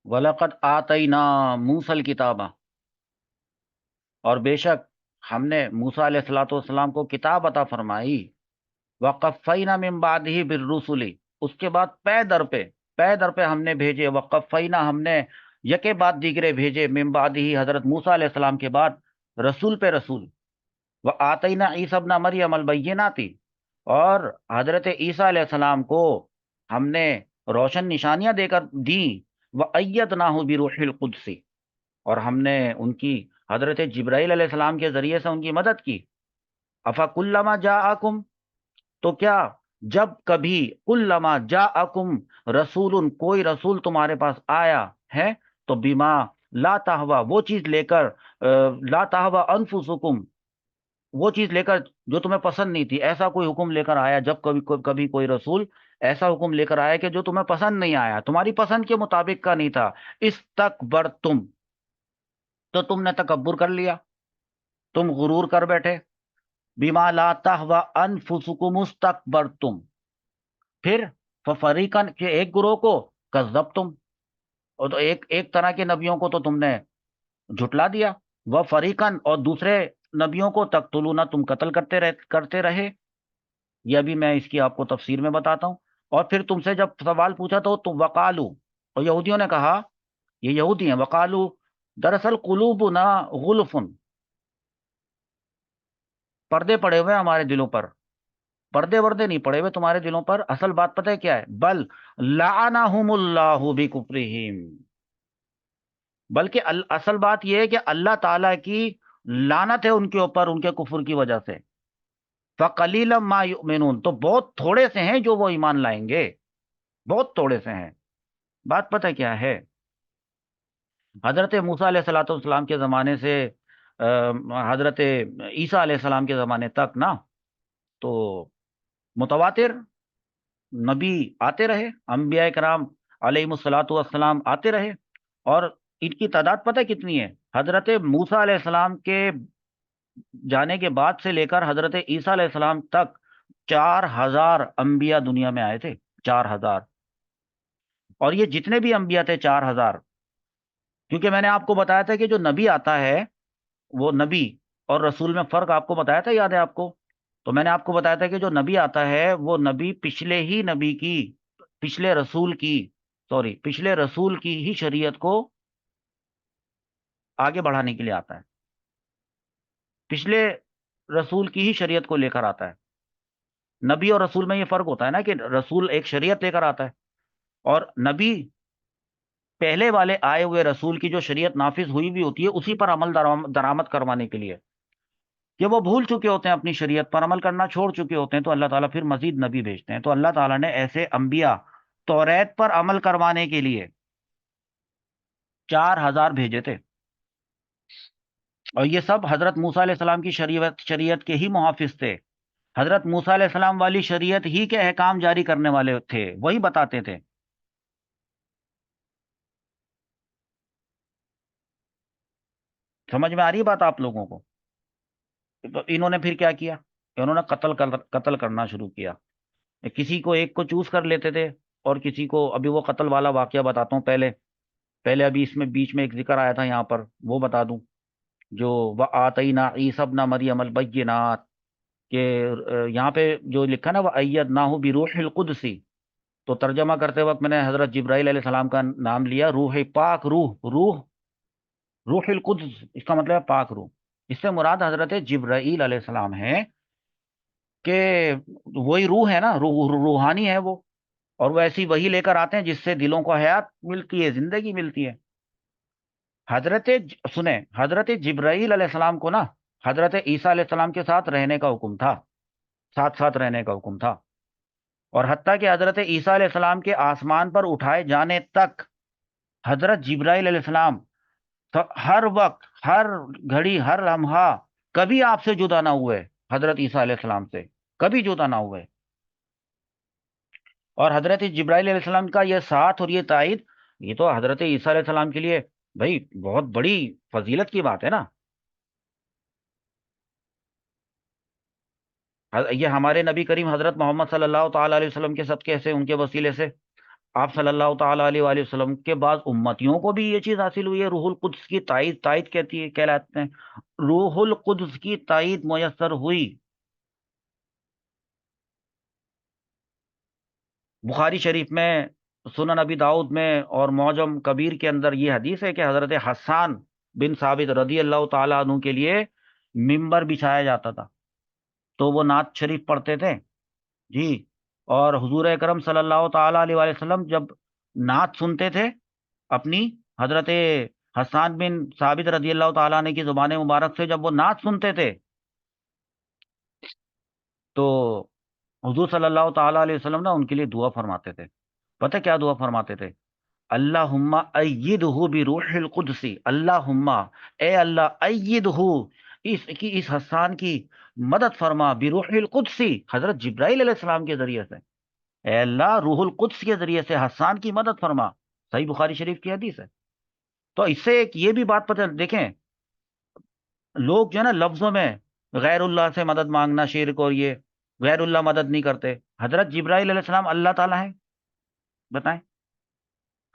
وَلَقَدْ آتَيْنَا مُوسَى الْكِتَابَ، اور بے شک ہم نے موسیٰ علیہ الصلوۃ والسلام کو کتاب عطا فرمائی، وَقَفَّيْنَا مِن بَعْدِهِ بِالرُّسُلِ، اس کے بعد پے در پہ ہم نے بھیجے، وَقَفَّيْنَا ہم نے یکے بعد دیگرے بھیجے، من بعدہ حضرت موسیٰ علیہ السلام کے بعد رسول پہ رسول، وَآتَيْنَا عِیسیٰ ابْنَ مَرْیَمَ الْبَیِّنَاتِ، اور حضرت عیسیٰ علیہ السلام کو ہم نے روشن نشانیاں دے کر دیں، وَأَيَّدْنَاهُ بِرُوحِ الْقُدْسِ، اور ہم نے ان کی حضرت جبرائیل علیہ السلام کے ذریعے سے ان کی مدد کی۔ افکلما جاءکم، تو کیا جب کبھی کلما جاءکم رسول، کوئی رسول تمہارے پاس آیا ہے، تو بما لا تہوا، وہ چیز لے کر، لا تہوا انفسکم، وہ چیز لے کر جو تمہیں پسند نہیں تھی، ایسا کوئی حکم لے کر آیا، جب کبھی کوئی رسول ایسا حکم لے کر آیا کہ جو تمہیں پسند نہیں آیا، تمہاری پسند کے مطابق کا نہیں تھا، استکبرتم، تو تم نے تکبر کر لیا، تم غرور کر بیٹھے، بما لا تہوا انفسکم استکبرتم، پھر ففریقن کے ایک گروہ کو کذبتم، اور تو ایک طرح کے نبیوں کو تو تم نے جھٹلا دیا، وہ فریقن، اور دوسرے نبیوں کو تقتلون، تم قتل کرتے رہے۔ یہ ابھی میں اس کی آپ کو تفسیر میں بتاتا ہوں۔ اور پھر تم سے جب سوال پوچھا تو تم وقالو، اور یہودیوں نے کہا، یہ یہودی ہیں، وقالو دراصل قلوبنا غلف، پردے پڑے ہوئے ہیں ہمارے دلوں پر، پردے وردے نہیں پڑے ہوئے تمہارے دلوں پر، اصل بات پتہ ہے کیا ہے، بل لعنہم اللہ بکفرہم، بلکہ اصل بات یہ ہے کہ اللہ تعالیٰ کی لعنت ہے ان کے اوپر، ان کے کفر کی وجہ سے، فقلیلا ما یؤمنون، تو بہت تھوڑے سے ہیں جو وہ ایمان لائیں گے، بہت تھوڑے سے ہیں۔ بات پتہ کیا ہے، حضرت موسیٰ علیہ الصلوۃ والسلام کے زمانے سے حضرت عیسیٰ علیہ السلام کے زمانے تک نا، تو متواتر نبی آتے رہے، انبیاء کرام علیہ الصلوۃ والسلام آتے رہے، اور ان کی تعداد پتہ کتنی ہے، حضرت موسیٰ علیہ السلام کے جانے کے بعد سے لے کر حضرت عیسیٰ علیہ السلام تک 4000 انبیاء دنیا میں آئے تھے، 4000، اور یہ جتنے بھی انبیاء تھے 4000، کیونکہ میں نے آپ کو بتایا تھا کہ جو نبی آتا ہے، وہ نبی اور رسول میں فرق آپ کو بتایا تھا، یاد ہے آپ کو؟ تو میں نے آپ کو بتایا تھا کہ جو نبی آتا ہے وہ نبی پچھلے ہی نبی کی، پچھلے رسول کی ہی شریعت کو آگے بڑھانے کے لیے آتا ہے، پچھلے رسول کی ہی شریعت کو لے کر آتا ہے۔ نبی اور رسول میں یہ فرق ہوتا ہے نا، کہ رسول ایک شریعت لے کر آتا ہے، اور نبی پہلے والے آئے ہوئے رسول کی جو شریعت نافذ ہوئی بھی ہوتی ہے اسی پر عمل درآمد کروانے کے لیے، کہ وہ بھول چکے ہوتے ہیں، اپنی شریعت پر عمل کرنا چھوڑ چکے ہوتے ہیں، تو اللہ تعالیٰ پھر مزید نبی بھیجتے ہیں۔ تو اللہ تعالیٰ نے ایسے انبیاء توریت پر عمل کروانے کے لیے 4000 بھیجے تھے، اور یہ سب حضرت موسیٰ علیہ السلام کی شریعت کے ہی محافظ تھے، حضرت موسیٰ علیہ السلام والی شریعت ہی کے احکام جاری کرنے والے تھے، وہی بتاتے تھے۔ سمجھ میں آ رہی ہے بات آپ لوگوں کو؟ تو انہوں نے پھر کیا کیا، انہوں نے قتل کرنا شروع کیا، کسی کو ایک کو چوز کر لیتے تھے، اور کسی کو، ابھی وہ قتل والا واقعہ بتاتا ہوں، پہلے ابھی اس میں بیچ میں ایک ذکر آیا تھا یہاں پر، وہ بتا دوں، جو وَآتَيْنَا عِیسَىٰ ابْنَ مَرْیَمَ الْبَیِّنَاتِ، کہ یہاں پہ جو لکھا نا وَأَیَّدْنَاهُ بِرُوحِ الْقُدْسِ، تو ترجمہ کرتے وقت میں نے حضرت جبرائیل علیہ السلام کا نام لیا، روح پاک، روح القدس، اس کا مطلب ہے پاک روح، اس سے مراد حضرت جبرائیل علیہ السلام ہے، کہ وہی روح ہے نا، روحانی ہے وہ، اور وہ ایسی وہی لے کر آتے ہیں جس سے دلوں کو حیات ملتی ہے، زندگی ملتی ہے۔ سنیں، حضرت جبرائیل علیہ السلام کو نا حضرت عیسیٰ علیہ السلام کے ساتھ رہنے کا حکم تھا، ساتھ ساتھ رہنے کا حکم تھا، اور حتیٰ کہ حضرت عیسیٰ علیہ السلام کے آسمان پر اٹھائے جانے تک حضرت جبرائیل علیہ السلام ہر وقت، ہر گھڑی، ہر لمحہ کبھی آپ سے جدا نہ ہوئے، حضرت عیسیٰ علیہ السلام سے کبھی جدا نہ ہوئے، اور حضرت جبرائیل علیہ السلام کا یہ ساتھ اور یہ تائید، یہ تو حضرت عیسیٰ علیہ السلام کے لیے بھائی بہت بڑی فضیلت کی بات ہے نا۔ یہ ہمارے نبی کریم حضرت محمد صلی اللہ تعالی علیہ وسلم کے صدقے سے، ان کے وسیلے سے آپ صلی اللہ تعالیٰ علیہ وآلہ وسلم کے بعد امتیوں کو بھی یہ چیز حاصل ہوئی ہے، روح القدس کی تائید، تائید کہتی ہے کہلاتے ہیں، روح القدس کی تائید میسر ہوئی۔ بخاری شریف میں، سنن ابی داؤد میں اور معجم کبیر کے اندر یہ حدیث ہے کہ حضرت حسان بن ثابت رضی اللہ تعالیٰ عنہ کے لیے ممبر بچھایا جاتا تھا، تو وہ نعت شریف پڑھتے تھے جی، اور حضور اکرم صلی اللہ تعالیٰ علیہ وآلہ وسلم جب نعت سنتے تھے اپنی، حضرت حسان بن ثابت رضی اللہ تعالیٰ عنہ کی زبان مبارک سے جب وہ نعت سنتے تھے تو حضور صلی اللہ تعالیٰ علیہ وسلم نا ان کے لیے دعا فرماتے تھے۔ پتہ کیا دعا فرماتے تھے؟ اللہم ایدہ بروح القدسی، اللہم اے اللہ ایدہ، اس حسان کی مدد فرما بروح القدسی، حضرت جبرائیل علیہ السلام کے ذریعے سے، اے اللہ روح القدس کے ذریعے سے حسان کی مدد فرما۔ صحیح بخاری شریف کی حدیث ہے۔ تو اس سے ایک یہ بھی بات پتہ، دیکھیں لوگ جو ہے نا لفظوں میں غیر اللہ سے مدد مانگنا شرک، اور یہ غیر اللہ مدد نہیں کرتے۔ حضرت جبرائیل علیہ السلام اللہ تعالیٰ ہیں؟ بتائیں،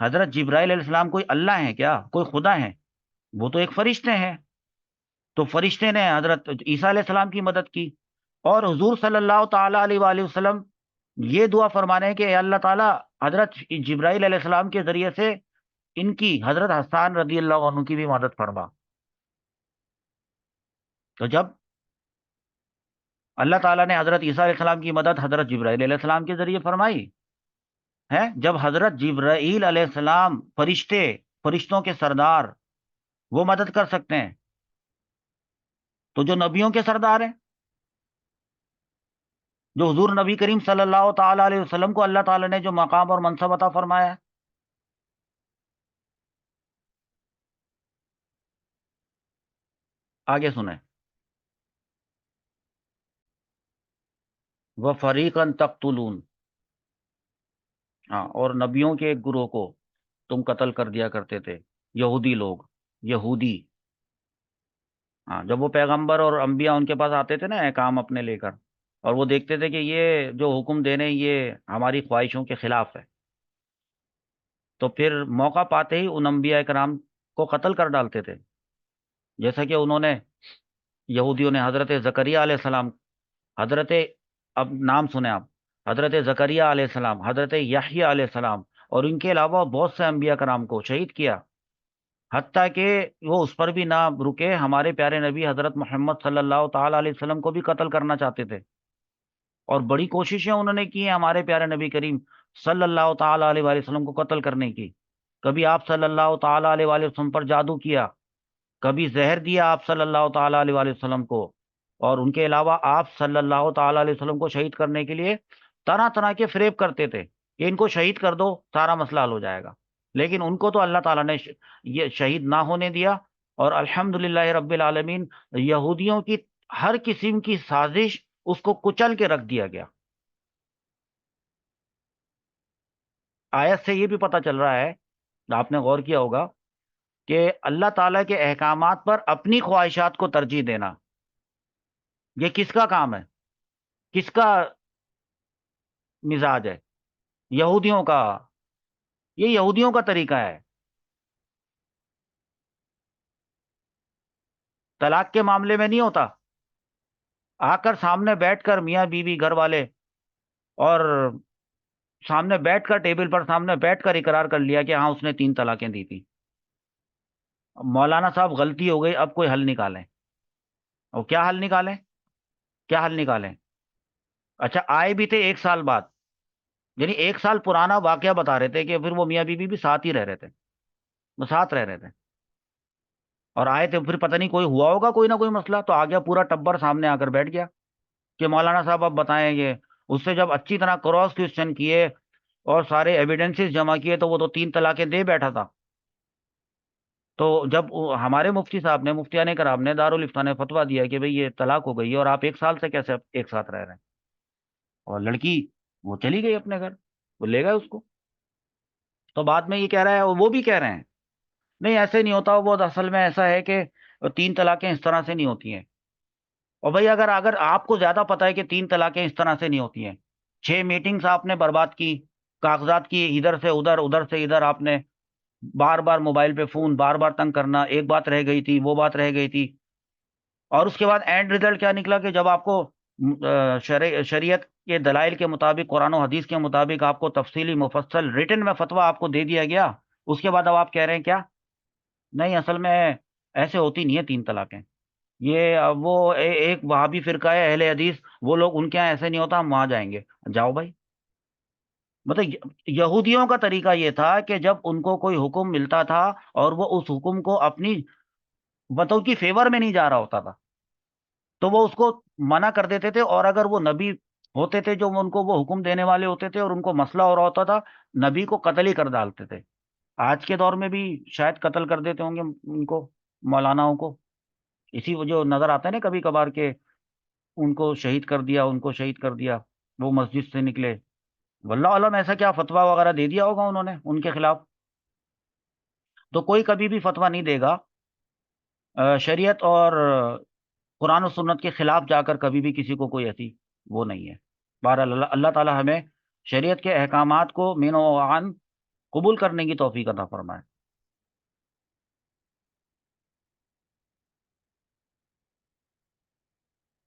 حضرت جبرائیل علیہ السلام کوئی اللہ ہیں کیا؟ کوئی خدا ہیں؟ وہ تو ایک فرشتے ہیں۔ تو فرشتے نے حضرت عیسیٰ علیہ السلام کی مدد کی، اور حضور صلی اللہ تعالیٰ علیہ وآلہ وسلم یہ دعا فرمانے ہیں کہ اے اللہ تعالیٰ حضرت جبرائیل علیہ السلام کے ذریعے سے ان کی، حضرت حسان رضی اللہ عنہ کی بھی مدد فرما۔ تو جب اللہ تعالیٰ نے حضرت عیسیٰ علیہ السلام کی مدد حضرت جبرائیل علیہ السلام کے ذریعے فرمائی ہے، جب حضرت جبرائیل علیہ السلام فرشتے، فرشتوں کے سردار، وہ مدد کر سکتے ہیں، تو جو نبیوں کے سردار ہیں، جو حضور نبی کریم صلی اللہ تعالیٰ علیہ وسلم کو اللہ تعالیٰ نے جو مقام اور منصب عطا فرمایا ہے، آگے سنیں، وَفَرِيقًا تَقْتُلُونَ، ہاں، اور نبیوں کے ایک گروہ کو تم قتل کر دیا کرتے تھے، یہودی لوگ، یہودی، ہاں، جب وہ پیغمبر اور انبیاء ان کے پاس آتے تھے نا احکام اپنے لے کر، اور وہ دیکھتے تھے کہ یہ جو حکم دے رہے ہیں یہ ہماری خواہشوں کے خلاف ہے، تو پھر موقع پاتے ہی ان انبیاء کرام کو قتل کر ڈالتے تھے۔ جیسا کہ انہوں نے، یہودیوں نے حضرت زکریا علیہ السلام، حضرت، اب نام سنیں آپ، حضرت زکریا علیہ السلام، حضرت یحییٰ علیہ السلام، اور ان کے علاوہ بہت سے انبیاء کرام کو شہید کیا، حتیٰ کہ وہ اس پر بھی نہ رکے، ہمارے پیارے نبی حضرت محمد صلی اللہ تعالیٰ علیہ وسلم کو بھی قتل کرنا چاہتے تھے، اور بڑی کوششیں انہوں نے کی ہیں ہمارے پیارے نبی کریم صلی اللہ تعالیٰ علیہ وآلہ وسلم کو قتل کرنے کی۔ کبھی آپ صلی اللہ تعالیٰ علیہ وآلہ وسلم پر جادو کیا، کبھی زہر دیا آپ صلی اللہ تعالیٰ علیہ وآلہ وسلم کو، اور ان کے علاوہ آپ صلی اللہ تعالیٰ علیہ وسلم کو شہید کرنے کے لیے طرح طرح کے فریب کرتے تھے کہ ان کو شہید کر دو سارا مسئلہ حل ہو جائے گا، لیکن ان کو تو اللہ تعالیٰ نے یہ شہید نہ ہونے دیا، اور الحمدللہ رب العالمین یہودیوں کی ہر قسم کی سازش اس کو کچل کے رکھ دیا گیا۔ آیت سے یہ بھی پتہ چل رہا ہے، آپ نے غور کیا ہوگا، کہ اللہ تعالیٰ کے احکامات پر اپنی خواہشات کو ترجیح دینا، یہ کس کا کام ہے؟ کس کا مزاج ہے؟ یہودیوں کا۔ یہ یہودیوں کا طریقہ ہے۔ طلاق کے معاملے میں نہیں ہوتا، آ کر سامنے بیٹھ کر میاں بیوی گھر والے، اور سامنے بیٹھ کر، ٹیبل پر سامنے بیٹھ کر اقرار کر لیا کہ ہاں اس نے 3 طلاقیں دی تھی۔ مولانا صاحب غلطی ہو گئی، اب کوئی حل نکالیں، اور کیا حل نکالیں؟ کیا حل نکالیں؟ اچھا، آئے بھی تھے 1 سال بعد، یعنی 1 سال پرانا واقعہ بتا رہے تھے کہ پھر وہ میاں بیوی بھی ساتھ ہی رہ رہے تھے، وہ ساتھ رہ رہے تھے، اور آئے تھے، پھر پتہ نہیں کوئی ہوا ہوگا کوئی نہ کوئی مسئلہ، تو آ گیا پورا ٹبر سامنے آ کر بیٹھ گیا کہ مولانا صاحب اب بتائیں گے۔ اس سے جب اچھی طرح کراس کوشچن کیے اور سارے ایویڈنسز جمع کیے تو وہ تو 3 طلاقیں دے بیٹھا تھا۔ تو جب ہمارے مفتی صاحب نے، مفتیان کرام نے، دارالافتاء نے فتویٰ دیا کہ بھئی یہ طلاق ہو گئی ہے اور آپ 1 سال سے کیسے ایک ساتھ رہ رہے ہیں، اور لڑکی وہ چلی گئی اپنے گھر، وہ لے گئے اس کو، تو بعد میں یہ کہہ رہا ہے، اور وہ بھی کہہ رہے ہیں نہیں ایسے نہیں ہوتا، وہ اصل میں ایسا ہے کہ 3 طلاقیں اس طرح سے نہیں ہوتی ہیں۔ اور بھئی اگر اگر آپ کو زیادہ پتہ ہے کہ 3 طلاقیں اس طرح سے نہیں ہوتی ہیں، 6 میٹنگز آپ نے برباد کی، کاغذات کی ادھر سے ادھر ادھر سے ادھر، آپ نے بار بار موبائل پہ فون بار بار تنگ کرنا، ایک بات رہ گئی تھی وہ بات رہ گئی تھی، اور اس کے بعد اینڈ ریزلٹ کیا نکلا کہ جب آپ کو شریعت کے دلائل کے مطابق، قرآن و حدیث کے مطابق آپ کو تفصیلی مفصل ریٹن میں فتویٰ آپ کو دے دیا گیا، اس کے بعد اب آپ کہہ رہے ہیں کیا؟ نہیں، اصل میں ایسے ہوتی نہیں ہے 3 طلاقیں، یہ وہ ایک وہابی فرقہ ہے اہل حدیث، وہ لوگ ان کے یہاں ایسے نہیں ہوتا، ہم وہاں جائیں گے۔ جاؤ بھائی، مطلب یہودیوں کا طریقہ یہ تھا کہ جب ان کو کوئی حکم ملتا تھا اور وہ اس حکم کو اپنی مطلب کی فیور میں نہیں جا رہا ہوتا تھا، تو وہ اس کو منع کر دیتے تھے، اور اگر وہ نبی ہوتے تھے جو ان کو وہ حکم دینے والے ہوتے تھے اور ان کو مسئلہ ہو رہا ہوتا تھا، نبی کو قتل ہی کر ڈالتے تھے۔ آج کے دور میں بھی شاید قتل کر دیتے ہوں گے ان کو، مولاناؤں کو، اسی وجہ نظر آتا ہے نا کبھی کبھار کہ ان کو شہید کر دیا، ان کو شہید کر دیا، وہ مسجد سے نکلے، واللہ عالم ایسا کیا فتویٰ وغیرہ دے دیا ہوگا انہوں نے ان کے خلاف۔ تو کوئی کبھی بھی فتویٰ نہیں دے گا شریعت اور قرآن و سنت کے خلاف جا کر، کبھی بھی کسی کو کوئی ایسی وہ نہیں ہے۔ بہرحال اللہ اللہ تعالیٰ ہمیں شریعت کے احکامات کو مین و عن قبول کرنے کی توفیق عطا فرمائے۔